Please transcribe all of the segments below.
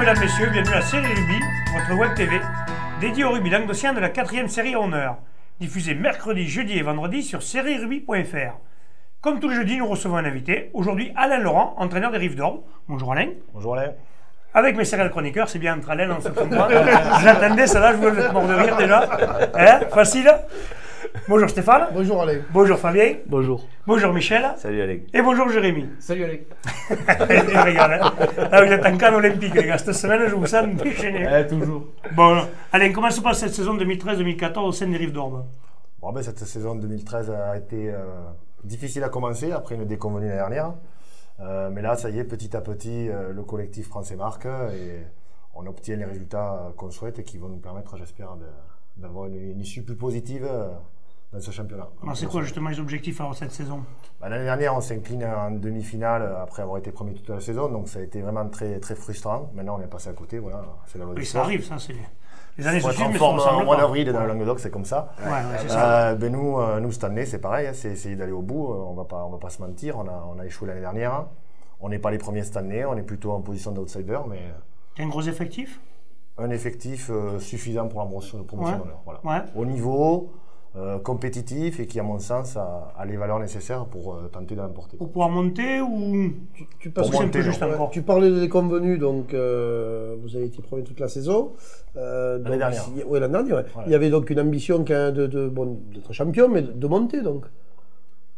mesdames, messieurs, bienvenue à Série Rugby, votre web TV, dédiée au rugby languedocien de la 4e série Honneur, diffusée mercredi, jeudi et vendredi sur serierugby.fr. Comme tous les jeudis, nous recevons un invité, aujourd'hui Alain Laurent, entraîneur des Rives d'Orbe. Bonjour Alain. Bonjour Alain. Avec mes céréales chroniqueurs, c'est bien entre Alain, on se comprend. J'attendais ça là, je voulais être mort de rire déjà. Hein, facile. Bonjour Stéphane. Bonjour Alain. Bonjour Fabien. Bonjour. Bonjour Michel. Salut Alain. Et bonjour Jérémy. Salut Alain. Il rigole, hein. Là, vous êtes en canne olympique, les gars. Cette semaine, je vous sens déchaîné. Toujours. Bon, Alain, comment se passe cette saison 2013-2014 au sein des Rives d'Orbe? Bon, ben, cette saison 2013 a été difficile à commencer après une déconvenue l'année dernière. Mais là, ça y est, petit à petit, le collectif prend ses marques et on obtient les résultats qu'on souhaite et qui vont nous permettre, j'espère, d'avoir une issue plus positive dans ce championnat. C'est quoi justement les objectifs alors cette saison? L'année dernière, on s'incline en demi-finale après avoir été premier toute la saison, donc ça a été vraiment très, très frustrant. Maintenant, on est passé à côté, voilà, c'est la loi du sport. Ça arrive, ça, c'est les années se suivent, mais ça en mois d'avril dans le Languedoc, c'est comme ça. Ouais, c'est ça. Ben nous, cette année, c'est pareil, c'est essayer d'aller au bout. On va pas se mentir, on a échoué l'année dernière. On n'est pas les premiers cette année, on est plutôt en position d'outsider, mais... T'as un gros effectif? Un effectif suffisant pour la promotion d'honneur. Voilà. Ouais. Au niveau compétitif et qui, à mon sens, a les valeurs nécessaires pour tenter de l'emporter. Pour pouvoir monter ou Tu passes un peu juste encore? Tu parlais des convenus, donc vous avez été premier toute la saison. L'année dernière. Oui, l'année dernière. Ouais. Voilà. Il y avait donc une ambition d'être champion, mais de monter donc.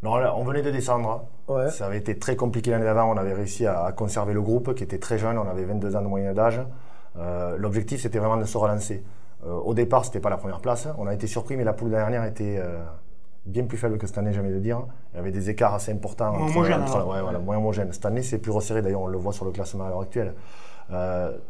Non, là, on venait de descendre. Ouais. Ça avait été très compliqué l'année d'avant. On avait réussi à conserver le groupe qui était très jeune. On avait 22 ans de moyenne d'âge. L'objectif, c'était vraiment de se relancer. Au départ, c'était pas la première place. On a été surpris, mais la poule de l'année dernière était bien plus faible que cette année, j'ai envie de dire. Il y avait des écarts assez importants. Moins homogène. Cette année, c'est plus resserré. D'ailleurs, on le voit sur le classement à l'heure actuelle.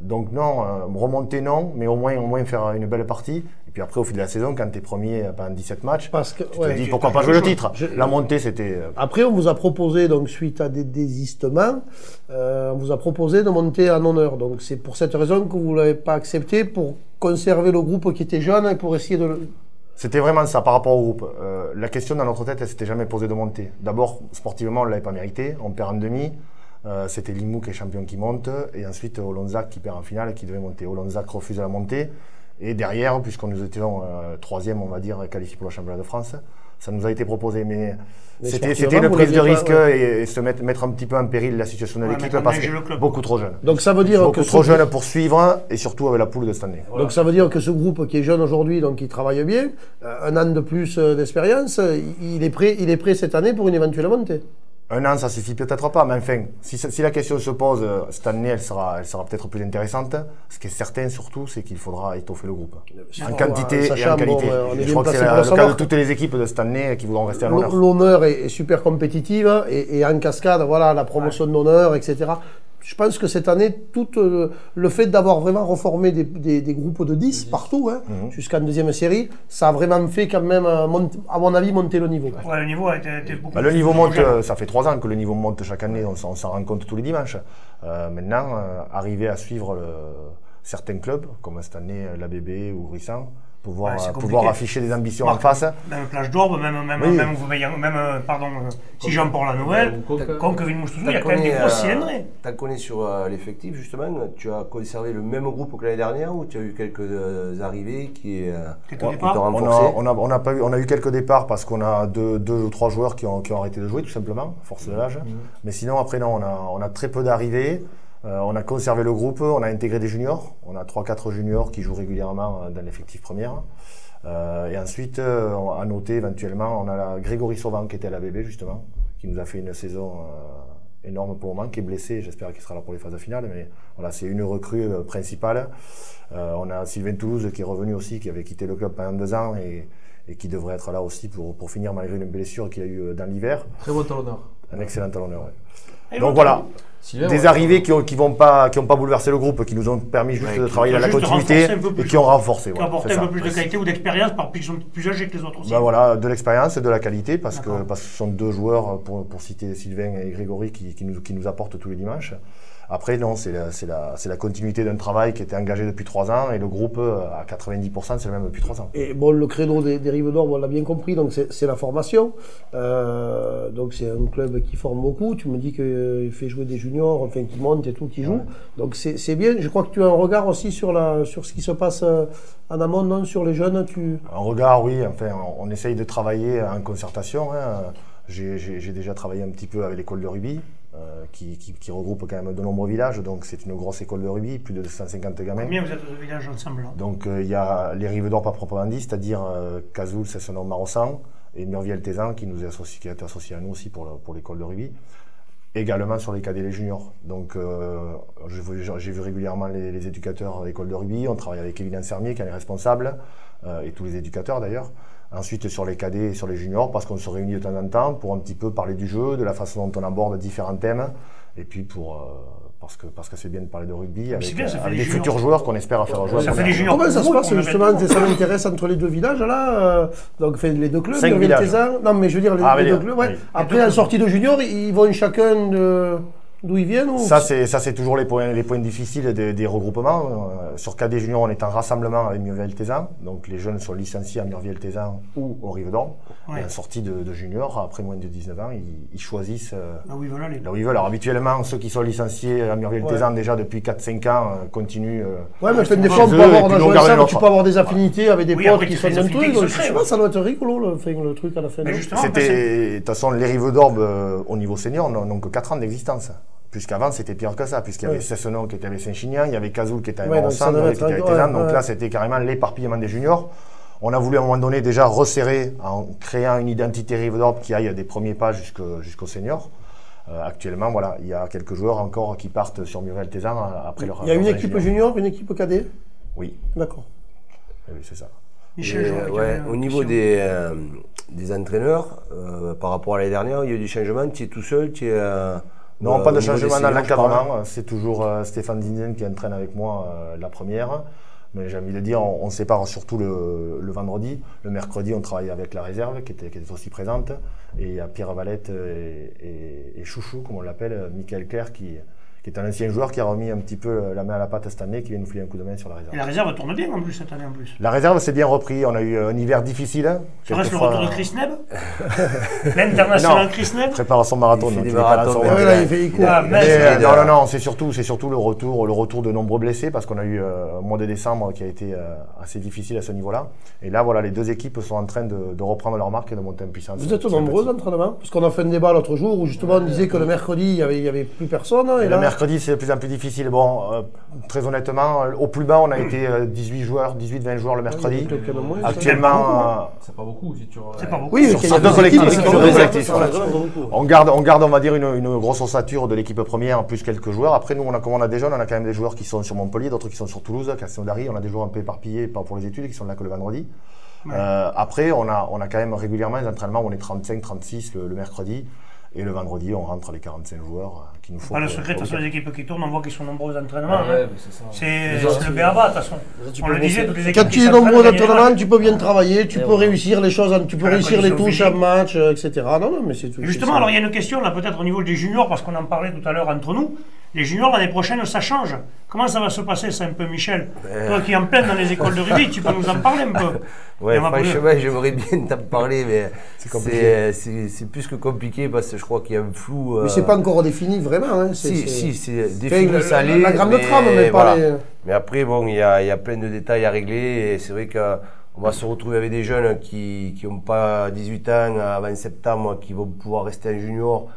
Donc non, remonter non, mais au moins faire une belle partie. Et puis après, au fil de la saison, quand tu es premier pendant 17 matchs, tu te dis pourquoi pas jouer le titre. La montée, c'était... Après, on vous a proposé, donc suite à des désistements, on vous a proposé de monter en honneur. Donc c'est pour cette raison que vous ne l'avez pas accepté, pour conserver le groupe qui était jeune et pour essayer de... C'était vraiment ça par rapport au groupe. La question dans notre tête, elle s'était jamais posée de monter. D'abord, sportivement, on ne l'avait pas mérité. On perd en demi. C'était Limoux qui est champion qui monte, et ensuite Olonzac qui perd en finale et qui devait monter. Olonzac refuse la montée, et derrière, puisqu'on nous étions troisième, on va dire, qualifié pour le championnat de France, ça nous a été proposé, mais c'était une prise de risque et se mettre un petit peu en péril la situation de l'équipe parce que beaucoup trop jeune. Donc ça veut dire que trop jeune pour suivre, et surtout avec la poule de cette année. Voilà. Donc ça veut dire que ce groupe qui est jeune aujourd'hui, donc qui travaille bien, un an de plus d'expérience, il est prêt cette année pour une éventuelle montée. Un an, ça suffit peut-être pas, mais enfin, si la question se pose, cette année, elle sera peut-être plus intéressante. Ce qui est certain, surtout, c'est qu'il faudra étoffer le groupe. En quantité et en qualité. Je crois que c'est le cas de toutes les équipes de cette année qui voudront rester à l'honneur. L'honneur est super compétitive, et en cascade, voilà, la promotion d'honneur, etc. Je pense que cette année, tout le fait d'avoir vraiment reformé des groupes de 10 partout, hein, jusqu'en deuxième série, ça a vraiment fait quand même, à mon avis, monter le niveau. Ouais, le niveau a été beaucoup plus... Le niveau monte, ça fait 3 ans que le niveau monte chaque année, on s'en rend compte tous les dimanches. Maintenant, arriver à suivre certains clubs, comme cette année l'ABB ou Rissan, pouvoir afficher des ambitions en face. Même Plage d'Orbe, si Jean-Port-la-Nouvelle, Conqueville-Moustouzou, il y a quand même des grosses cylindrées. Tu connais sur l'effectif, justement, tu as conservé le même groupe que l'année dernière ou tu as eu quelques arrivées qui t'ont renforcé? On a eu quelques départs parce qu'on a deux ou trois joueurs qui ont arrêté de jouer, tout simplement, force de l'âge. Mais sinon, après, non, on a très peu d'arrivées. On a conservé le groupe, on a intégré des juniors. On a 3-4 juniors qui jouent régulièrement dans l'effectif première. Et ensuite, à noter éventuellement, on a Grégory Sauvan qui était à la BB justement, qui nous a fait une saison énorme pour le moment, qui est blessé. J'espère qu'il sera là pour les phases finales. Mais voilà, c'est une recrue principale. On a Sylvain Toulouse qui est revenu aussi, qui avait quitté le club pendant 2 ans et qui devrait être là aussi pour finir malgré une blessure qu'il a eue dans l'hiver. Très bon talonneur. Un excellent talonneur, oui. Donc voilà. Des arrivées qui n'ont pas bouleversé le groupe, qui nous ont permis juste de travailler à la continuité et qui ont renforcé. Qui ont apporté un peu plus de qualité ou d'expérience parce qu'ils sont plus âgés que les autres aussi. Ben voilà, de l'expérience et de la qualité parce que ce sont 2 joueurs, pour citer Sylvain et Grégory, qui nous apportent tous les dimanches. Après, non, c'est la continuité d'un travail qui était engagé depuis 3 ans et le groupe, à 90%, c'est le même depuis 3 ans. Et bon, le credo des Rives d'Orbe, on l'a bien compris, donc c'est la formation. Donc c'est un club qui forme beaucoup. Tu me dis qu'il fait jouer des juniors. juniors, enfin, qui montent et tout, qui jouent. Donc c'est bien. Je crois que tu as un regard aussi sur ce qui se passe en amont, non, sur les jeunes. Un regard, oui. Enfin, on essaye de travailler en concertation. Hein. J'ai déjà travaillé un petit peu avec l'école de rugby, qui regroupe quand même de nombreux villages. Donc c'est une grosse école de rugby, plus de 150 gamins. Combien vous êtes de villages ensemble là? Donc il y a les Rives d'Or pas proprement dit, c'est-à-dire Cazoul, c'est son nom Marossan, et Murviel-Tézan qui nous est associé, qui a été associé à nous aussi pour l'école de rugby. Également sur les cadets et les juniors. Donc j'ai vu régulièrement les éducateurs de l'école de rugby. On travaille avec Kevin Ansermier qui est responsable, et tous les éducateurs d'ailleurs. Ensuite sur les cadets et sur les juniors, parce qu'on se réunit de temps en temps pour un petit peu parler du jeu, de la façon dont on aborde différents thèmes, et puis parce que c'est bien de parler de rugby avec des futurs joueurs qu'on espère faire jouer. Ça fait les juniors. Comment ça se passe justement? Ça m'intéresse entre les deux villages là, donc les deux clubs. 5 villages. Non mais je veux dire les deux clubs. Ouais. Oui. Après la sortie de junior, ils vont chacun d'où ils viennent ou... Ça c'est toujours les points difficiles des regroupements. Sur cadets juniors, on est en rassemblement avec Murviel-Tézan, donc les jeunes sont licenciés à Murviel-Tézan ou au Rive d'Or. Et en sortie de junior, après moins de 19 ans, ils choisissent là où ils veulent aller. Là où ils veulent. Alors habituellement, ceux qui sont licenciés à Murviel-Tézan déjà depuis 4-5 ans continuent. Ouais, mais des fois, tu peux avoir des affinités avec des potes qui sont dans le truc. Je sais pas, ça doit être rigolo le truc à la fin. De toute façon, les Rives d'Or au niveau senior n'ont que 4 ans d'existence. Puisqu'avant, c'était pire que ça, puisqu'il y avait Cessenon qui était avec Saint-Chinian, il y avait Cazoul qui était avec Marossan, qui était avec Tézan. Donc là, c'était carrément l'éparpillement des juniors. On a voulu à un moment donné déjà resserrer en créant une identité Rive d'Or qui aille des premiers pas jusqu'au senior. Actuellement, voilà, il y a quelques joueurs encore qui partent sur Murviel-Tézan après leur. Il y a une équipe junior, une équipe cadet? Oui. D'accord. Oui, c'est ça. Au niveau des entraîneurs, par rapport à l'année dernière, il y a eu du changement. Tu es tout seul, non, pas de changement dans l'encadrement. C'est toujours Stéphane Dinzen qui entraîne avec moi la première. Mais j'ai envie de dire, on sépare surtout le vendredi. Le mercredi, on travaille avec la réserve qui était aussi présente. Et il y a Pierre Valette et Chouchou, comme on l'appelle, Michael Clerc, qui est un ancien joueur qui a remis un petit peu la main à la pâte cette année, qui vient nous filer un coup de main sur la réserve. Et la réserve tourne bien en plus cette année en plus. La réserve s'est bien repris. On a eu un hiver difficile. Ça reste le retour de Chris Neb, l'international Chris Neb. Prépare son marathon. Il fait non, c'est surtout le retour de nombreux blessés parce qu'on a eu un mois de décembre qui a été assez difficile à ce niveau-là. Et là, voilà, les deux équipes sont en train de reprendre leur marque et de monter en puissance. Vous êtes nombreux d'entraînement? Parce qu'on a fait un débat l'autre jour où justement on disait que le mercredi, il n'y avait plus personne. Et là, mercredi, c'est de plus en plus difficile. Bon, très honnêtement, au plus bas, on a été 18-20 joueurs le mercredi. Actuellement, c'est pas beaucoup. C'est pas beaucoup. Oui, sur deux collectifs. On garde, on va dire, une grosse ossature de l'équipe première, plus quelques joueurs. Après, nous, comme on a des jeunes, on a quand même des joueurs qui sont sur Montpellier, d'autres qui sont sur Toulouse, Castelnaudary. On a des joueurs un peu éparpillés pour les études qui sont là que le vendredi. Après, on a quand même régulièrement des entraînements où on est 35-36 le mercredi. Et le vendredi, on rentre les 45 joueurs qu'il nous faut. Pas le secret, de toute façon, les équipes qui tournent, on voit qu'ils sont nombreux aux entraînements. C'est le b.a.-ba, de toute façon. On le disait, toutes les équipes. Quand tu es nombreux aux entraînements, tu peux bien travailler, tu peux réussir les choses, tu peux réussir les touches à match, etc. Non, mais c'est tout. Justement, alors il y a une question là, peut-être au niveau des juniors, parce qu'on en parlait tout à l'heure entre nous. Les juniors, l'année prochaine, ça change. Comment ça va se passer, ça, un peu, Michel? Toi qui es en plein dans les écoles de rugby, tu peux nous en parler un peu? Ouais, franchement, j'aimerais bien t'en parler, mais c'est plus que compliqué parce que je crois qu'il y a un flou. Mais c'est pas encore défini vraiment. Hein. Si, c'est défini, ça l'est. La grande trame, mais pas les... Mais après, bon, il y a plein de détails à régler et c'est vrai qu'on va se retrouver avec des jeunes qui n'ont pas 18 ans avant septembre, qui vont pouvoir rester en junior.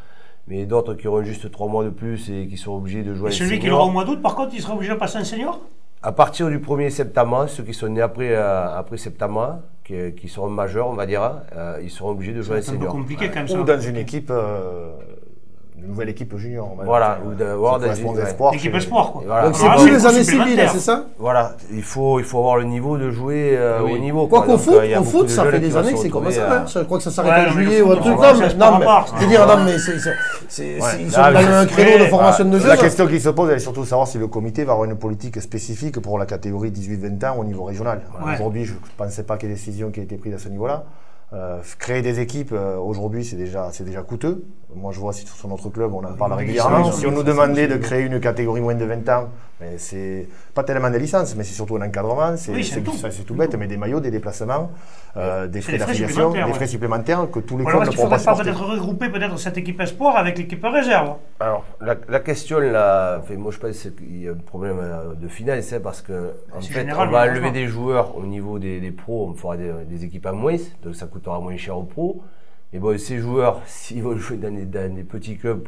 Mais d'autres qui auront juste 3 mois de plus et qui seront obligés de jouer. Et celui qui l'aura au mois d'août, par contre, il sera obligé de passer un senior? À partir du 1er septembre, ceux qui sont nés après septembre, qui seront majeurs, on va dire, ils seront obligés de jouer un senior. C'est un peu compliqué quand même ça. Ou dans une équipe, une nouvelle équipe junior. Voilà, ou d'avoir des espoirs. L'équipe espoir, quoi. Voilà. Donc c'est plus les années civiles, c'est ça? Voilà, il faut avoir le niveau de jouer au niveau. Quoi qu'au foot, ça fait des années que c'est comme ça. Je crois que ça s'arrête en juillet ou un truc comme ça. Non, mais ils sont dans un créneau de formation de jeunes. La question qui se pose, elle est surtout de savoir si le comité va avoir une politique spécifique pour la catégorie 18-20 ans au niveau régional. Aujourd'hui, je ne pensais pas qu'il y ait des décisions qui aient été prises à ce niveau-là. Créer des équipes, aujourd'hui, c'est déjà coûteux. Moi, je vois sur notre club, on en parle régulièrement. Si on nous demandait de créer une catégorie moins de 20 ans, c'est pas tellement des licences, mais c'est surtout un encadrement, c'est tout bête, mais des maillots, des déplacements, des frais d'affiliation, des frais supplémentaires que tous les clubs ne pourront pas supporter. Il faudrait peut-être regrouper peut-être cette équipe espoir avec l'équipe réserve. Alors, la question, là, moi je pense qu'il y a un problème de finance, parce que en fait, on va enlever des joueurs au niveau des pros, on fera des équipes à moins, donc ça coûtera moins cher aux pros. Mais bon, ces joueurs, s'ils vont jouer dans des petits clubs,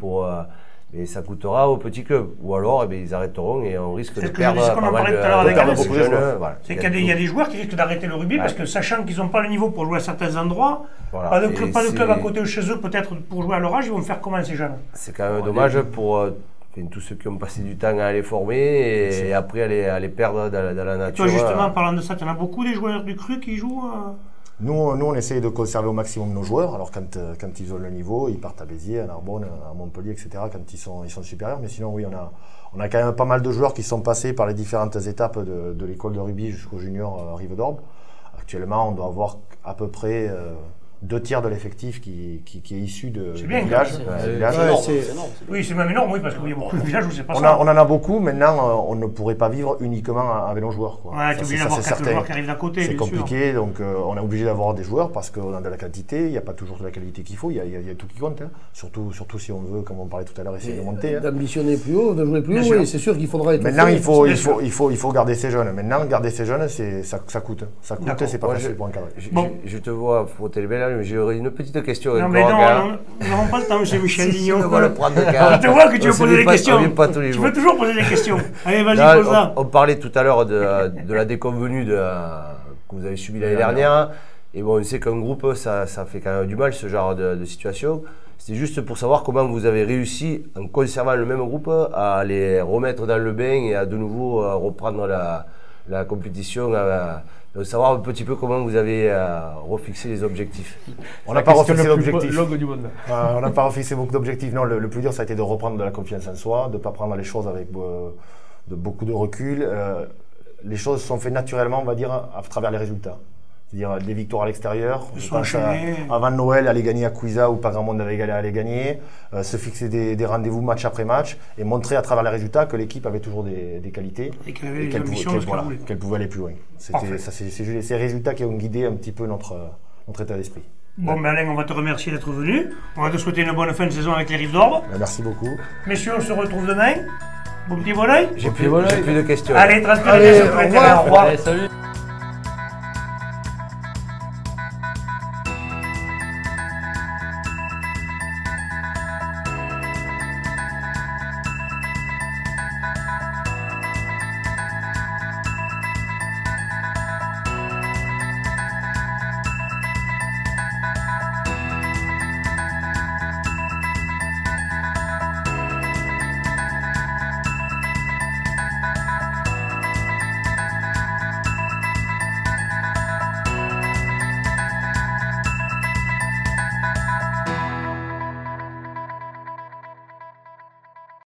mais ça coûtera aux petits clubs. Ou alors, ils arrêteront et on risque de perdre pas mal de jeunes. C'est qu'il y a des joueurs qui risquent d'arrêter le rugby parce que sachant qu'ils n'ont pas le niveau pour jouer à certains endroits, pas de club à côté de chez eux peut-être pour jouer à leur âge, ils vont faire comment ces jeunes? C'est quand même dommage pour tous ceux qui ont passé du temps à les former et après à les perdre dans la nature. Et toi justement, en parlant de ça, tu en as beaucoup des joueurs du cru qui jouent Nous, on essaye de conserver au maximum nos joueurs. Alors, quand ils ont le niveau, ils partent à Béziers, à Narbonne, à Montpellier, etc. Quand ils sont supérieurs. Mais sinon, oui, on a quand même pas mal de joueurs qui sont passés par les différentes étapes de l'école de rugby jusqu'au junior Rive d'Orbe. Actuellement, on doit avoir à peu près 2/3 de l'effectif qui est issu de village. Oui, c'est même énorme, oui, parce qu'il y a beaucoup de villages où c'est pas ça. On en a beaucoup. Maintenant, on ne pourrait pas vivre uniquement avec nos joueurs. Ouais, tu es obligé d'avoir 4 joueurs qui arrivent d'à côté. C'est compliqué, donc on est obligé d'avoir des joueurs parce qu'on a de la quantité. Il n'y a pas toujours de la qualité qu'il faut. Il y a tout qui compte. Hein. Surtout si on veut, comme on parlait tout à l'heure, essayer de monter. D'ambitionner plus haut, de jouer plus haut, oui, c'est sûr qu'il faudra être. Maintenant, il faut garder ces jeunes. Maintenant, garder ces jeunes, ça coûte. Ça coûte, c'est pas facile pour encadrer. Je te vois frotter les belles. J'aurais une petite question. Non, mais non, nous n'avons pas le temps, monsieur Michel Lignon. On va le prendre de Je te vois que tu veux poser des questions. Tu veux toujours poser des questions. Allez, vas-y, pose ça. On parlait tout à l'heure de la déconvenue que vous avez subie l'année dernière. Et bon, on sait qu'un groupe, ça fait quand même du mal, ce genre de situation. C'était juste pour savoir comment vous avez réussi, en conservant le même groupe, à les remettre dans le bain et à de nouveau reprendre la compétition. De savoir un petit peu comment vous avez refixé les objectifs. On n'a pas refixé d'objectifs. On n'a pas refixé beaucoup d'objectifs. Non, le plus dur, ça a été de reprendre de la confiance en soi, de ne pas prendre les choses avec beaucoup de recul. Les choses sont faites naturellement, on va dire, à travers les résultats. C'est-à-dire des victoires à l'extérieur. Avant Noël, aller gagner à Cuisa où pas grand monde avait allé gagner, se fixer des rendez-vous match après match et montrer à travers les résultats que l'équipe avait toujours des qualités et qu'elle pouvait aller plus loin. C'est ces résultats qui ont guidé un petit peu notre état d'esprit. Bon, ben Alain, on va te remercier d'être venu. On va te souhaiter une bonne fin de saison avec les Rives d'Orbe. Merci beaucoup. Messieurs, on se retrouve demain. Bon petit volaille. J'ai plus de questions. Allez, transférez les questions. Au revoir. Allez, salut.